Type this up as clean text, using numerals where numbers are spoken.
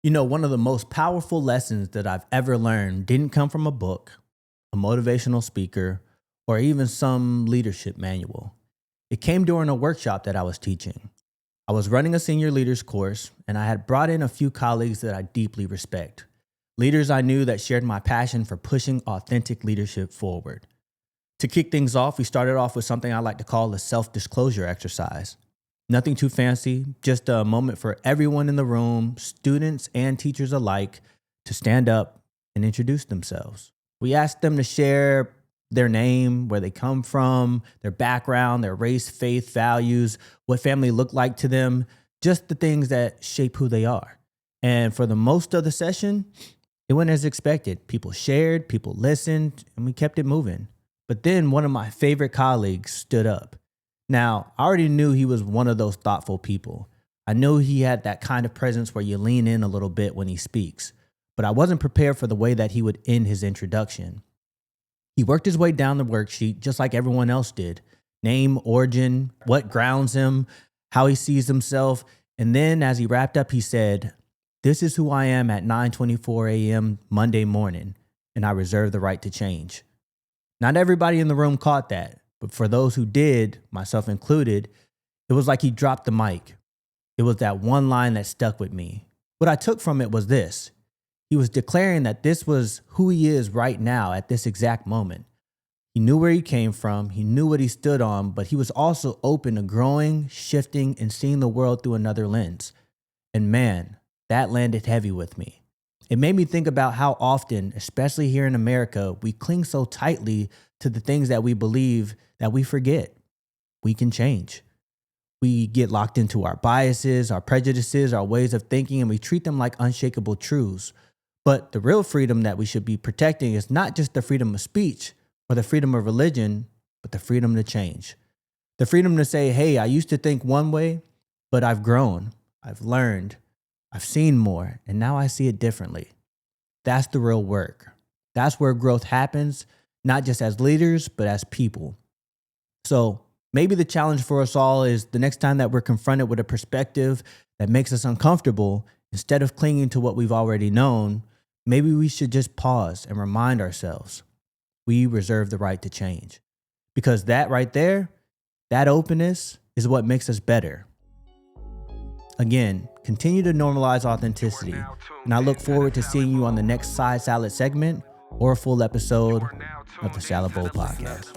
One of the most powerful lessons that I've ever learned didn't come from a book, a motivational speaker, or even some leadership manual. It came during a workshop that I was teaching. I was running a senior leaders course, and I had brought in a few colleagues that I deeply respect. Leaders I knew that shared my passion for pushing authentic leadership forward. To kick things off, we started off with something I like to call a self disclosure exercise. Nothing too fancy, just a moment for everyone in the room, students and teachers alike, to stand up and introduce themselves. We asked them to share their name, where they come from, their background, their race, faith, values, what family looked like to them, just the things that shape who they are. And for the most of the session, it went as expected. People shared, people listened, and we kept it moving. But then one of my favorite colleagues stood up. Now, I already knew he was one of those thoughtful people. I knew he had that kind of presence where you lean in a little bit when he speaks, but I wasn't prepared for the way that he would end his introduction. He worked his way down the worksheet just like everyone else did. Name, origin, what grounds him, how he sees himself. And then as he wrapped up, he said, "This is who I am at 9:24 a.m. Monday morning, and I reserve the right to change." Not everybody in the room caught that, but for those who did, myself included, it was like he dropped the mic. It was that one line that stuck with me. What I took from it was this. He was declaring that this was who he is right now at this exact moment. He knew where he came from, he knew what he stood on, but he was also open to growing, shifting, and seeing the world through another lens. And man, that landed heavy with me. It made me think about how often, especially here in America, we cling so tightly to the things that we believe that we forget we can change. We get locked into our biases, our prejudices, our ways of thinking, and we treat them like unshakable truths. But the real freedom that we should be protecting is not just the freedom of speech or the freedom of religion, but the freedom to change. The freedom to say, hey, I used to think one way, but I've grown, I've learned, I've seen more, and now I see it differently. That's the real work. That's where growth happens, not just as leaders, but as people. So maybe the challenge for us all is the next time that we're confronted with a perspective that makes us uncomfortable, instead of clinging to what we've already known, maybe we should just pause and remind ourselves we reserve the right to change. Because that right there, that openness is what makes us better. Again, continue to normalize authenticity, and I look forward to seeing you on the next Side Salad segment or a full episode of the Salad Bowl Podcast.